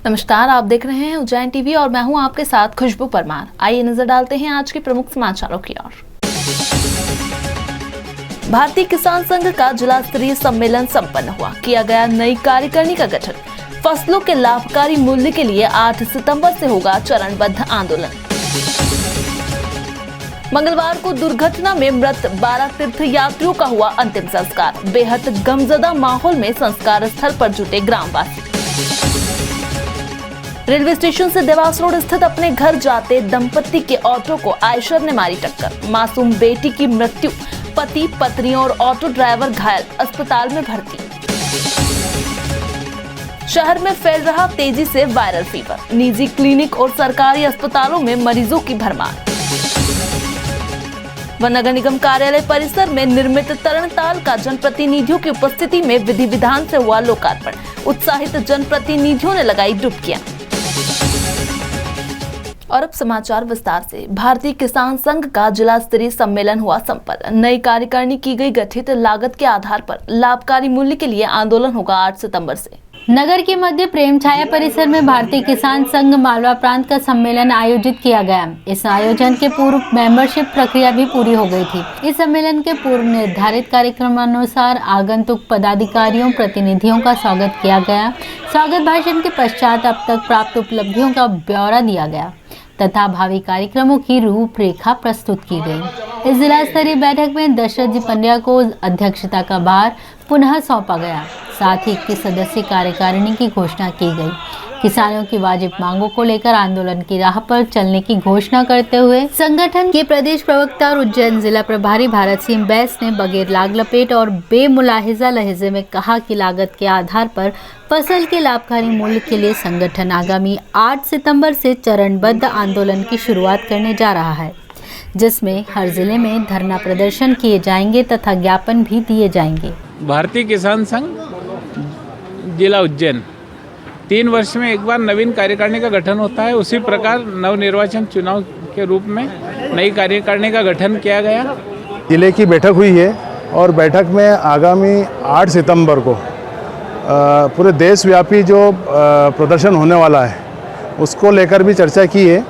नमस्कार, आप देख रहे हैं उज्जैन टीवी और मैं हूं आपके साथ खुशबू परमार। आइए नजर डालते हैं आज के प्रमुख समाचारों की ओर। भारतीय किसान संघ का जिला स्तरीय सम्मेलन संपन्न हुआ। किया गया नई कार्यकारिणी का गठन। फसलों के लाभकारी मूल्य के लिए 8 सितंबर से होगा चरणबद्ध आंदोलन। मंगलवार को दुर्घटना में मृत 12 तीर्थ यात्रियों का हुआ अंतिम संस्कार। बेहद गमजदा माहौल में संस्कार स्थल पर जुटे ग्रामवासी। रेलवे स्टेशन से देवास रोड स्थित अपने घर जाते दंपत्ति के ऑटो को आयशर ने मारी टक्कर। मासूम बेटी की मृत्यु, पति पत्नी और ऑटो ड्राइवर घायल, अस्पताल में भर्ती। शहर में फैल रहा तेजी से वायरल फीवर। निजी क्लिनिक और सरकारी अस्पतालों में मरीजों की भरमार। व नगर निगम कार्यालय परिसर में निर्मित तरणताल का जनप्रतिनिधियों की उपस्थिति में विधि विधान से हुआ लोकार्पण। उत्साहित जनप्रतिनिधियों ने लगाई डुबकियां। और अब समाचार विस्तार से। भारतीय किसान संघ का जिला स्तरीय सम्मेलन हुआ संपन्न। नई कार्यकारिणी की गई गठित। लागत के आधार पर लाभकारी मूल्य के लिए आंदोलन होगा 8 सितंबर से। नगर के मध्य प्रेम छाया परिसर में भारतीय किसान संघ मालवा प्रांत का सम्मेलन आयोजित किया गया। इस आयोजन के पूर्व मेंबरशिप प्रक्रिया भी पूरी हो गई थी। इस सम्मेलन के पूर्व निर्धारित कार्यक्रमानुसार आगंतुक पदाधिकारियों प्रतिनिधियों का स्वागत किया गया। स्वागत भाषण के पश्चात अब तक प्राप्त उपलब्धियों का ब्यौरा दिया गया तथा भावी कार्यक्रमों की रूपरेखा प्रस्तुत की गई। इस जिला स्तरीय बैठक में दशरथ जी पंड्या को अध्यक्षता का भार पुनः सौंपा गया। साथ ही 21 सदस्यीय कार्यकारिणी की घोषणा की गई। किसानों की वाजिब मांगों को लेकर आंदोलन की राह पर चलने की घोषणा करते हुए संगठन के प्रदेश प्रवक्ता और उज्जैन जिला प्रभारी भारत सिंह बैस ने बगैर लाग लपेट और बेमुलाहिजा लहजे में कहा कि लागत के आधार पर फसल के लाभकारी मूल्य के लिए संगठन आगामी 8 सितंबर से चरणबद्ध आंदोलन की शुरुआत करने जा रहा है, जिसमें हर जिले में धरना प्रदर्शन किए जाएंगे तथा ज्ञापन भी दिए जाएंगे। भारतीय किसान संघ जिला उज्जैन 3 वर्ष में एक बार नवीन कार्यकारिणी का गठन होता है। उसी प्रकार नवनिर्वाचन चुनाव के रूप में नई कार्यकारिणी का गठन किया गया। जिले की बैठक हुई है और बैठक में आगामी 8 सितंबर को पूरे देशव्यापी जो प्रदर्शन होने वाला है उसको लेकर भी चर्चा की है।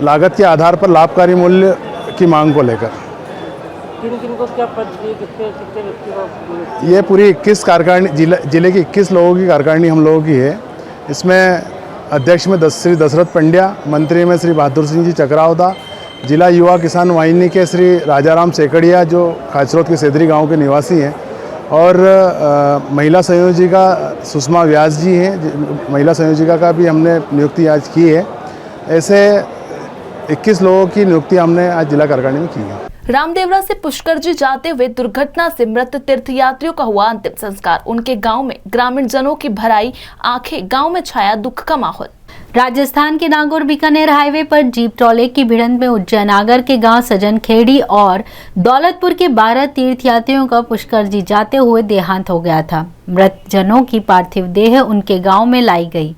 लागत के आधार पर लाभकारी मूल्य की मांग को लेकर किन को क्या पद दिए, कितने व्यक्ति को? ये पूरी 21 कार्यकारिणी जिले की 21 लोगों की कार्यकारिणी हम लोगों की है। इसमें अध्यक्ष में श्री दशरथ पंड्या, मंत्री में श्री बहादुर सिंह जी चक्रावदा, जिला युवा किसान वाहिनी के श्री राजाराम सेकड़िया जो खाचरोद के सेदरी गांव के निवासी हैं, और महिला संयोजिका सुषमा व्यास जी हैं। महिला संयोजिका का भी हमने नियुक्ति आज की है। ऐसे 21 लोगों की नियुक्ति हमने आज जिला कार्यकारिणी में की है। रामदेवरा से पुष्कर जी जाते हुए दुर्घटना से मृत तीर्थ यात्रियों का हुआ अंतिम संस्कार। उनके गांव में ग्रामीण जनों की भराई आंखें। गांव में छाया दुख का माहौल। राजस्थान के नागौर बीकानेर हाईवे पर जीप ट्रॉले की भिड़ंत में उज्जैन आगर के गांव सजन खेड़ी और दौलतपुर के 12 तीर्थ यात्रियों का पुष्कर जी जाते हुए देहांत हो गया था। मृत जनों की पार्थिव देह उनके गाँव में लाई गई,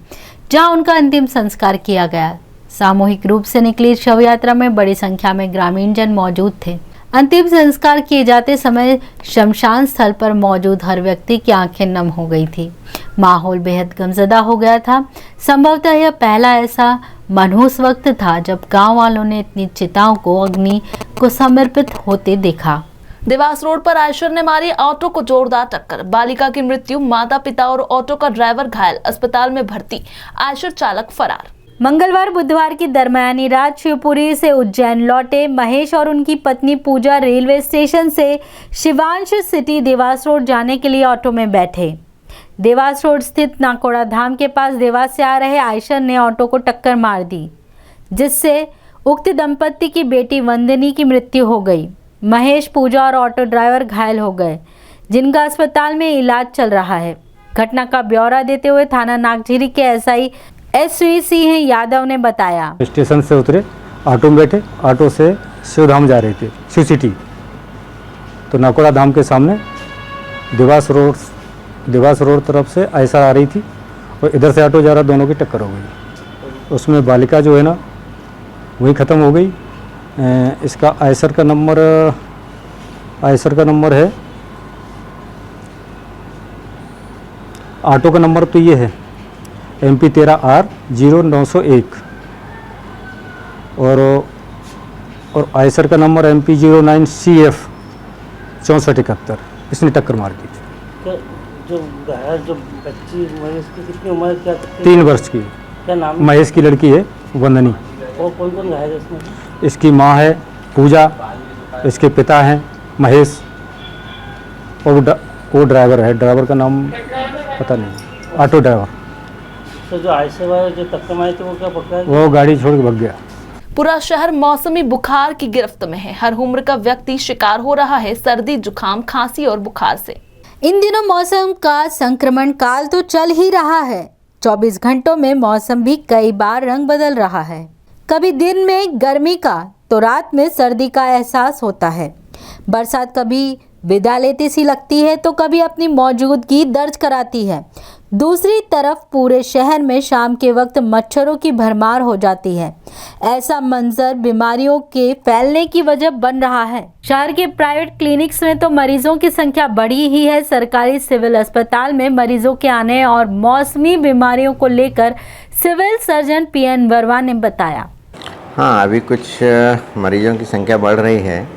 जहाँ उनका अंतिम संस्कार किया गया। सामूहिक रूप से निकली शव यात्रा में बड़ी संख्या में ग्रामीण जन मौजूद थे। अंतिम संस्कार किए जाते समय शमशान स्थल पर मौजूद हर व्यक्ति की आंखें नम हो गई थी। माहौल बेहद गमजदा हो गया था। संभवतः यह पहला ऐसा मनहूस वक्त था जब गांव वालों ने इतनी चिताओं को अग्नि को समर्पित होते देखा। देवास रोड पर आयशर ने मारी ऑटो को जोरदार टक्कर। बालिका की मृत्यु, माता पिता और ऑटो का ड्राइवर घायल, अस्पताल में भर्ती। आयशर चालक फरार। मंगलवार बुधवार की दरमियानी रात शिवपुरी से उज्जैन लौटे महेश और उनकी पत्नी पूजा रेलवे स्टेशन से शिवांश सिटी देवास रोड जाने के लिए ऑटो में बैठे। देवास रोड स्थित नाकोड़ा धाम के पास देवास से आ रहे आयशर ने ऑटो को टक्कर मार दी, जिससे उक्त दंपत्ति की बेटी वंदनी की मृत्यु हो गई। महेश, पूजा और ऑटो ड्राइवर घायल हो गए, जिनका अस्पताल में इलाज चल रहा है। घटना का ब्यौरा देते हुए थाना नागझीरी के एसआई SV सिंह यादव ने बताया। स्टेशन से उतरे, ऑटो में बैठे, ऑटो से शिवधाम जा रहे थे, शिव सिटी। तो नाकोड़ा धाम के सामने देवास रोड तरफ से ऐसा आ रही थी और इधर से ऑटो जा रहा, दोनों की टक्कर हो गई। उसमें बालिका जो है ना वही ख़त्म हो गई। इसका आयसर का नंबर है, ऑटो का नंबर तो ये है MP13R0901 और आयसर का नंबर MP09CF 6471। इसने टक्कर मार दी। क्या जो घायल जो बच्ची महेश की कितनी उम्र है, क्या 3 वर्ष की क्या नाम है? महेश की लड़की है वंदनी। और कौन कौन घायल है इसमें? इसकी माँ है पूजा, इसके पिता हैं महेश और वो ड्राइवर है। ड्राइवर का नाम पता नहीं, ऑटो ड्राइवर। तो जो आयशा वाले जो टक्कर मारी थी वो क्या पकड़ा है? वो गाड़ी छोड़ के भाग गया। पूरा शहर मौसमी बुखार की गिरफ्त में है। हर उम्र का व्यक्ति शिकार हो रहा है सर्दी, जुकाम, खांसी और बुखार से। इन दिनों मौसम का संक्रमण काल तो चल ही रहा है। 24 घंटों में मौसम भी कई बार रंग बदल रहा है। कभी दिन में गर्मी का तो रात में सर्दी का एहसास होता है। बरसात कभी विदा लेती सी लगती है तो कभी अपनी मौजूदगी दर्ज कराती है। दूसरी तरफ पूरे शहर में शाम के वक्त मच्छरों की भरमार हो जाती है। ऐसा मंजर बीमारियों के फैलने की वजह बन रहा है। शहर के प्राइवेट क्लिनिक्स में तो मरीजों की संख्या बढ़ी ही है। सरकारी सिविल अस्पताल में मरीजों के आने और मौसमी बीमारियों को लेकर सिविल सर्जन PN वर्मा ने बताया। हाँ, अभी कुछ मरीजों की संख्या बढ़ रही है।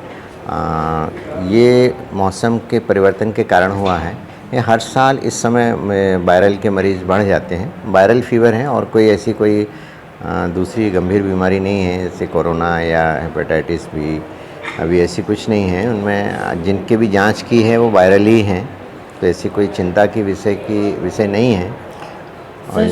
ये मौसम के परिवर्तन के कारण हुआ है। ये हर साल इस समय में वायरल के मरीज़ बढ़ जाते हैं। वायरल फीवर है और कोई ऐसी कोई दूसरी गंभीर बीमारी नहीं है, जैसे कोरोना या हेपेटाइटिस बी, अभी ऐसी कुछ नहीं है। उनमें जिनके भी जांच की है वो वायरल ही हैं, तो ऐसी कोई चिंता की विषय नहीं है। और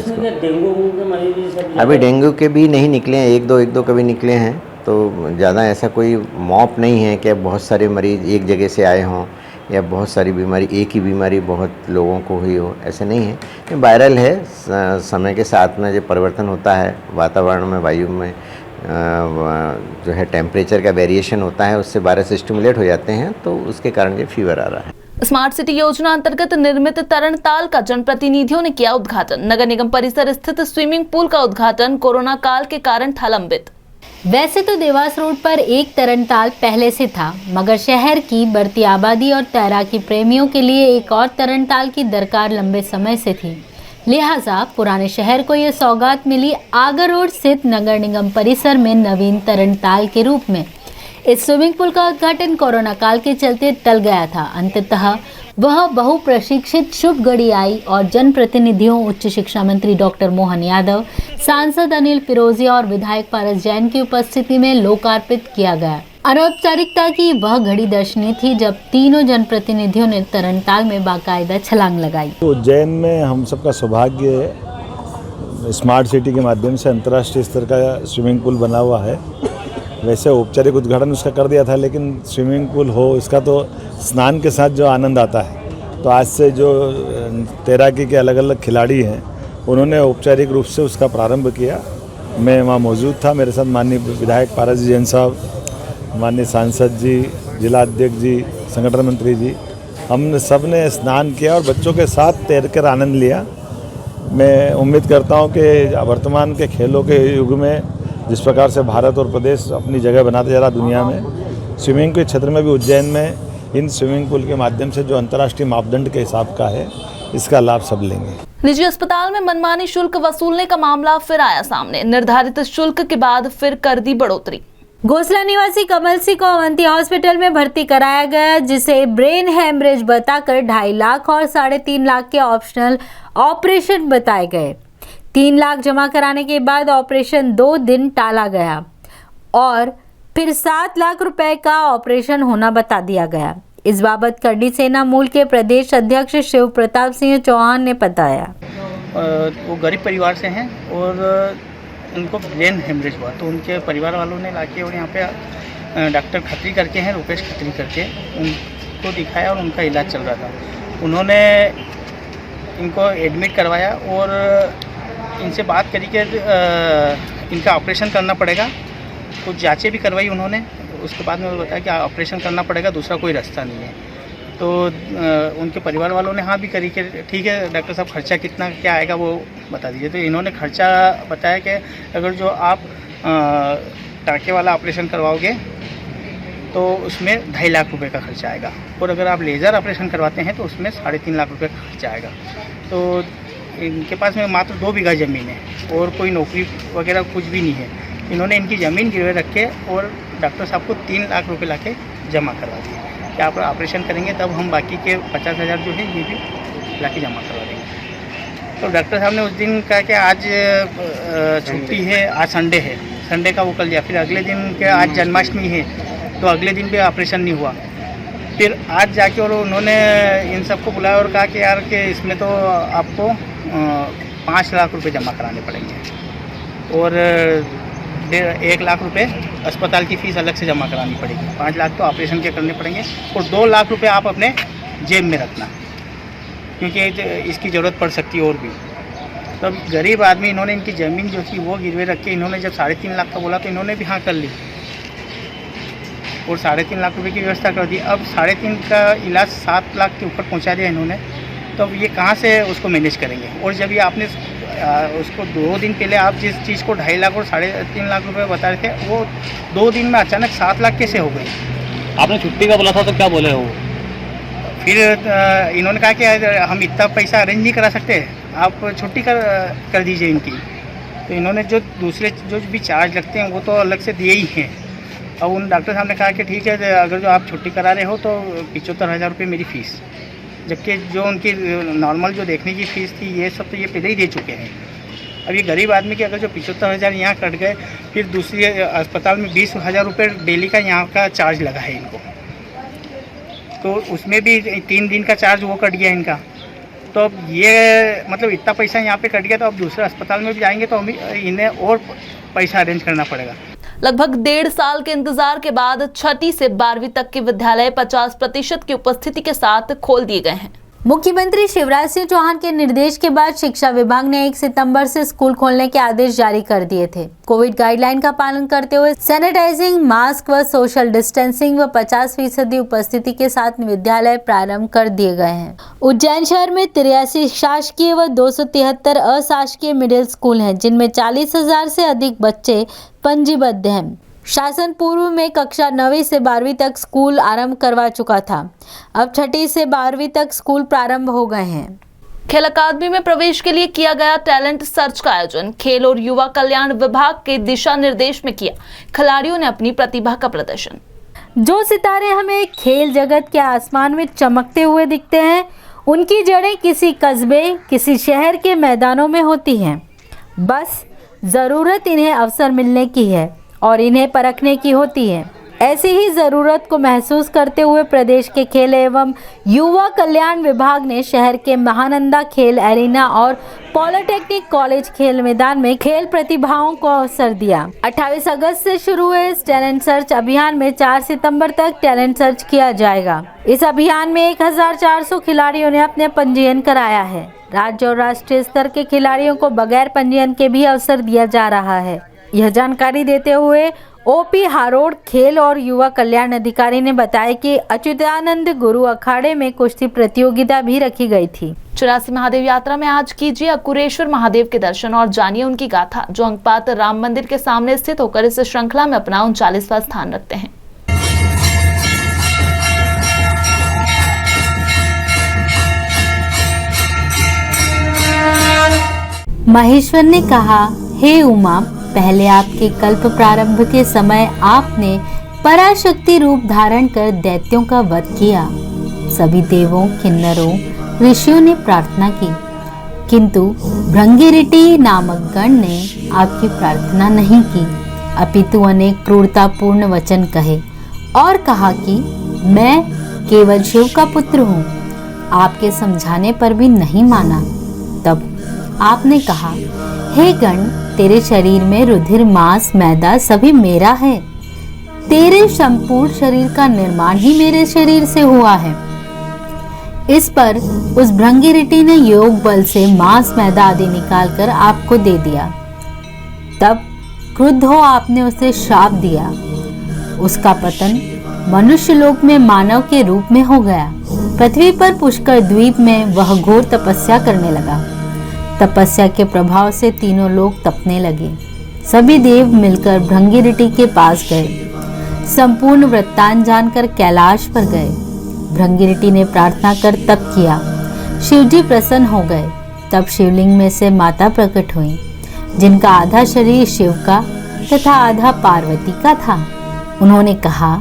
डेंगू के मरीज सब अभी डेंगू के भी नहीं निकले हैं, एक दो कभी निकले हैं, तो ज़्यादा ऐसा कोई मॉप नहीं है कि बहुत सारे मरीज़ एक जगह से आए हों या बहुत सारी बीमारी, एक ही बीमारी बहुत लोगों को हुई हो, ऐसे नहीं है। ये वायरल है। समय के साथ में जो परिवर्तन होता है वातावरण में, वायु में जो है टेम्परेचर का वेरिएशन होता है, उससे वायरस स्टिमुलेट हो जाते हैं, तो उसके कारण ये फीवर आ रहा है। स्मार्ट सिटी योजना अंतर्गत निर्मित तरणताल का जनप्रतिनिधियों ने किया उद्घाटन। नगर निगम परिसर स्थित स्विमिंग पूल का उद्घाटन कोरोना काल के कारण था लंबित। वैसे तो देवास रोड पर एक तरणताल पहले से था, मगर शहर की बढ़ती आबादी और तैराकी प्रेमियों के लिए एक और तरणताल की दरकार लंबे समय से थी। लिहाजा पुराने शहर को यह सौगात मिली आगर रोड स्थित नगर निगम परिसर में नवीन तरणताल के रूप में। इस स्विमिंग पूल का उद्घाटन कोरोना काल के चलते टल गया था। अंततः वह बहुप्रशिक्षित शुभ घड़ी आई और जनप्रतिनिधियों, उच्च शिक्षा मंत्री डॉक्टर मोहन यादव, सांसद अनिल फिरोजिया और विधायक पारस जैन की उपस्थिति में लोकार्पित किया गया। अनौपचारिकता की वह घड़ी दर्शनीय थी जब तीनों जनप्रतिनिधियों ने तरणताल में बाकायदा छलांग लगाई। उज्जैन में हम सबका सौभाग्य है, स्मार्ट सिटी के माध्यम से अंतर्राष्ट्रीय स्तर का स्विमिंग पूल बना हुआ है। वैसे औपचारिक उद्घाटन उसका कर दिया था, लेकिन स्विमिंग पूल हो इसका तो स्नान के साथ जो आनंद आता है, तो आज से जो तैराकी के अलग अलग खिलाड़ी हैं उन्होंने औपचारिक रूप से उसका प्रारंभ किया। मैं वहाँ मौजूद था, मेरे साथ माननीय विधायक पारस जैन साहब, माननीय सांसद जी, जिला अध्यक्ष जी, संगठन मंत्री जी, हमने सब ने स्नान किया और बच्चों के साथ तैर कर आनंद लिया। मैं उम्मीद करता हूँ कि वर्तमान के खेलों के युग में जिस प्रकार से भारत और प्रदेश अपनी जगह बनाते जा रहा दुनिया में, स्विमिंग के क्षेत्र में भी उज्जैन में इन स्विमिंग पूल के माध्यम से जो अंतर्राष्ट्रीय मापदंड के हिसाब का है, इसका लाभ सब लेंगे। निजी अस्पताल में मनमानी शुल्क वसूलने का मामला फिर आया सामने। निर्धारित शुल्क के बाद फिर कर दी बढ़ोतरी। घोसला निवासी कमल सिंह को अवंती हॉस्पिटल में भर्ती कराया गया, जिसे ब्रेन हेमरेज बताकर 2.5 लाख और 3.5 लाख के ऑप्शनल ऑपरेशन बताए गए। 3 लाख जमा कराने के बाद ऑपरेशन 2 दिन टाला गया और फिर 7 लाख रुपए का ऑपरेशन होना बता दिया गया। इस बाबत करनी सेना मूल के प्रदेश अध्यक्ष शिव प्रताप सिंह चौहान ने बताया। वो गरीब परिवार से हैं और उनको ब्रेन हेमरेज हुआ, तो उनके परिवार वालों ने लाके और यहाँ पे डॉक्टर खत्री करके हैं, रुपेश खत्री करके, उनको दिखाया और उनका इलाज चल रहा था। उन्होंने इनको एडमिट करवाया और इनसे बात करी कि इनका ऑपरेशन करना पड़ेगा। कुछ जांचें भी करवाई उन्होंने, उसके बाद में बताया कि ऑपरेशन करना पड़ेगा, दूसरा कोई रास्ता नहीं है। तो उनके परिवार वालों ने हाँ भी करी कि ठीक है डॉक्टर साहब, खर्चा कितना क्या आएगा वो बता दीजिए। तो इन्होंने खर्चा बताया कि अगर जो आप टाँके वाला ऑपरेशन करवाओगे तो उसमें 2.5 लाख रुपए का खर्चा आएगा, और अगर आप लेज़र ऑपरेशन करवाते हैं तो उसमें 3.5 लाख रुपए का खर्चा आएगा। तो इनके पास में मात्र 2 बीघा ज़मीन है और कोई नौकरी वगैरह कुछ भी नहीं है। इन्होंने इनकी ज़मीन गिरवे रख के और डॉक्टर साहब को 3 लाख रुपए ला के जमा करवा दिए कि आप ऑपरेशन करेंगे तब हम बाकी के 50,000 जो है ये भी ला के जमा करवा देंगे। तो डॉक्टर साहब ने उस दिन कहा कि आज छुट्टी है, आज संडे है, संडे का वो कर लिया। फिर अगले दिन के आज जन्माष्टमी है तो अगले दिन भी ऑपरेशन नहीं हुआ। फिर आज जाके और उन्होंने इन सबको बुलाया और कहा कि यार कि इसमें तो आपको 5 लाख रुपए जमा कराने पड़ेंगे और 1 लाख रुपए अस्पताल की फ़ीस अलग से जमा करानी पड़ेगी। 5 लाख तो ऑपरेशन के करने पड़ेंगे और 2 लाख रुपए आप अपने जेब में रखना क्योंकि इसकी ज़रूरत पड़ सकती है और भी। तो गरीब आदमी इन्होंने इनकी ज़मीन जो थी वो गिरवे रख के इन्होंने जब 3.5 लाख का बोला तो इन्होंने भी हाँ कर ली और 3.5 लाख रुपए की व्यवस्था कर दी। अब 3.5 का इलाज 7 लाख के ऊपर पहुंचा दिया इन्होंने, तो अब ये कहाँ से उसको मैनेज करेंगे। और जब ये आपने उसको 2 दिन पहले आप जिस चीज़ को 2.5 लाख और 3.5 लाख रुपए बता रहे थे वो 2 दिन में अचानक 7 लाख कैसे हो गई। आपने छुट्टी का बोला था तो क्या बोले हो? फिर इन्होंने कहा कि हम इतना पैसा अरेंज नहीं करा सकते, आप छुट्टी कर दीजिए इनकी। तो इन्होंने जो दूसरे जो भी चार्ज लगते हैं वो तो अलग से दिए ही हैं। अब उन डॉक्टर साहब ने कहा कि ठीक है अगर जो आप छुट्टी करा रहे हो तो 75,000 रुपये मेरी फ़ीस, जबकि जो उनकी नॉर्मल जो देखने की फ़ीस थी ये सब तो ये पहले ही दे चुके हैं। अब ये गरीब आदमी के अगर जो 75,000 यहाँ कट गए फिर दूसरी अस्पताल में 20,000 रुपये डेली का यहाँ का चार्ज लगा है इनको, तो उसमें भी 3 दिन का चार्ज वो कट गया इनका। तो अब ये मतलब इतना पैसा यहाँ पे कट गया तो अब दूसरे अस्पताल में भी जाएंगे तो इन्हें और पैसा अरेंज करना पड़ेगा। लगभग 1.5 साल के इंतजार के बाद 6ठी से 12वीं तक के विद्यालय 50% की उपस्थिति के साथ खोल दिए गए हैं। मुख्यमंत्री शिवराज सिंह चौहान के निर्देश के बाद शिक्षा विभाग ने 1 सितंबर से स्कूल खोलने के आदेश जारी कर दिए थे। कोविड गाइडलाइन का पालन करते हुए सैनिटाइजिंग, मास्क व सोशल डिस्टेंसिंग व 50% उपस्थिति के साथ विद्यालय प्रारंभ कर दिए गए हैं। उज्जैन शहर में 83 शासकीय व 273 अशासकीय मिडिल स्कूल हैं, जिनमें 40,000 से अधिक बच्चे पंजीबद्ध हैं। शासन पूर्व में कक्षा 9वीं से 12वीं तक स्कूल आरंभ करवा चुका था। अब 6ठी से 12वीं तक स्कूल प्रारंभ हो गए हैं। खेल अकादमी में प्रवेश के लिए किया गया टैलेंट सर्च का आयोजन खेल और युवा कल्याण विभाग के दिशा निर्देश में किया। खिलाड़ियों ने अपनी प्रतिभा का प्रदर्शन। जो सितारे हमें खेल जगत के आसमान में चमकते हुए दिखते हैं, उनकी जड़ें किसी कस्बे, किसी शहर के मैदानों में होती हैं। बस ज़रूरत इन्हें अवसर मिलने की है और इन्हें परखने की होती है। ऐसी ही ज़रूरत को महसूस करते हुए प्रदेश के खेल एवं युवा कल्याण विभाग ने शहर के महानंदा खेल एरिना और पॉलिटेक्निक कॉलेज खेल मैदान में खेल प्रतिभाओं को अवसर दिया। 28 अगस्त से शुरू हुए इस टैलेंट सर्च अभियान में 4 सितंबर तक टैलेंट सर्च किया जाएगा। इस अभियान में 1400 खिलाड़ियों ने अपने पंजीयन कराया है। राज्य और राष्ट्रीय स्तर के खिलाड़ियों को बगैर पंजीयन के भी अवसर दिया जा रहा है। यह जानकारी देते हुए ओपी हारोड़ खेल और युवा कल्याण अधिकारी ने बताया कि अच्युतानंद गुरु अखाड़े में कुश्ती प्रतियोगिता भी रखी गई थी। 84 महादेव यात्रा में आज कीजिए अकुरेश्वर महादेव के दर्शन और जानिए उनकी गाथा, जो अंकपात राम मंदिर के सामने स्थित होकर इस श्रृंखला में अपना 39वां स्थान रखते हैं। महेश्वर ने कहा, हे उमा, पहले आपके कल्प प्रारंभ के समय आपने पराशक्ति रूप धारण कर दैत्यों का वध किया। सभी देवों, किन्नरों, ऋषियों ने प्रार्थना की, किंतु भृंगिरिटी नामक गण ने आपकी प्रार्थना नहीं की, अपितु अनेक क्रूरतापूर्ण वचन कहे और कहा कि मैं केवल शिव का पुत्र हूँ। आपके समझाने पर भी नहीं माना। तब आपने कहा, हे गण, तेरे शरीर में रुधिर, मांस, मैदा सभी मेरा है। तेरे संपूर्ण शरीर का निर्माण ही मेरे शरीर से हुआ है। इस पर उस भृंगिरिटी ने योग बल से मांस, मैदा आदि निकालकर आपको दे दिया। तब क्रुद्ध हो आपने उसे श्राप दिया। उसका पतन मनुष्य लोक में मानव के रूप में हो गया। पृथ्वी पर पुष्कर द्वीप में वह घोर तपस्या करने लगा। तपस्या के प्रभाव से तीनों लोग तपने लगे। सभी देव मिलकर भृंगिरिटी के पास गए। संपूर्ण वृत्तांत जानकर कैलाश पर गए। भृंगिरिटी ने प्रार्थना कर तप किया। शिवजी प्रसन्न हो गए। तब शिवलिंग में से माता प्रकट हुई, जिनका आधा शरीर शिव का तथा आधा पार्वती का था। उन्होंने कहा,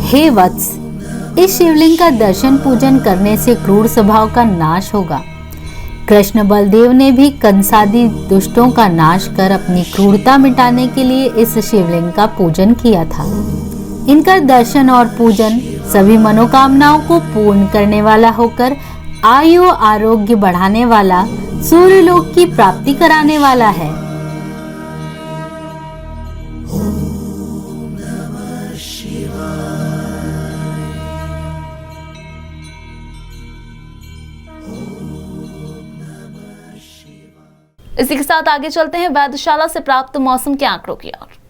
हे वत्स, इस शिवलिंग का दर्शन पूजन करने से क्रूर स्वभाव का नाश होगा। कृष्ण बलदेव ने भी कंसादी दुष्टों का नाश कर अपनी क्रूरता मिटाने के लिए इस शिवलिंग का पूजन किया था। इनका दर्शन और पूजन सभी मनोकामनाओं को पूर्ण करने वाला होकर आयु आरोग्य बढ़ाने वाला, सूर्यलोक की प्राप्ति कराने वाला है। इसी के साथ आगे चलते हैं वेधशाला से प्राप्त मौसम के आंकड़ों की ओर।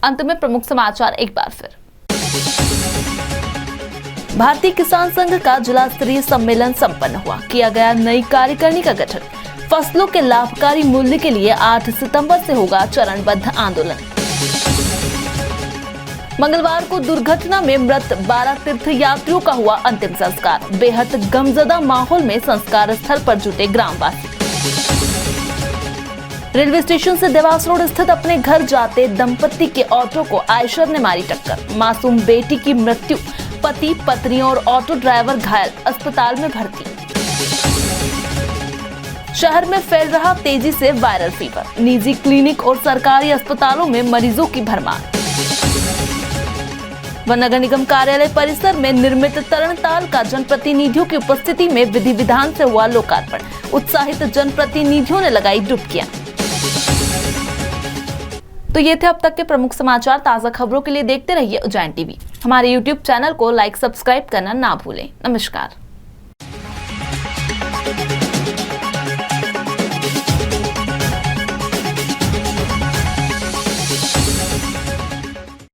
अंत में प्रमुख समाचार एक बार फिर। भारतीय किसान संघ का जिला स्तरीय सम्मेलन संपन्न हुआ, किया गया नई कार्यकारिणी का गठन। फसलों के लाभकारी मूल्य के लिए 8 सितंबर से होगा चरणबद्ध आंदोलन। मंगलवार को दुर्घटना में मृत 12 तीर्थ यात्रियों का हुआ अंतिम संस्कार। बेहद गमजदा माहौल में संस्कार स्थल पर जुटे ग्रामवासी। रेलवे स्टेशन से देवास रोड स्थित अपने घर जाते दंपत्ति के ऑटो को आयशर ने मारी टक्कर। मासूम बेटी की मृत्यु, पति पत्नी और ऑटो ड्राइवर घायल, अस्पताल में भर्ती। शहर में फैल रहा तेजी से वायरल फीवर। निजी क्लिनिक और सरकारी अस्पतालों में मरीजों की भरमार। व नगर निगम कार्यालय परिसर में निर्मित तरणताल का जनप्रतिनिधियों की उपस्थिति में विधि विधान से हुआ लोकार्पण। उत्साहित जनप्रतिनिधियों ने लगाई डुबकियां। तो ये थे अब तक के प्रमुख समाचार। ताजा खबरों के लिए देखते रहिए उज्जैन टीवी। हमारे YouTube चैनल को लाइक, सब्सक्राइब करना ना भूलें। नमस्कार।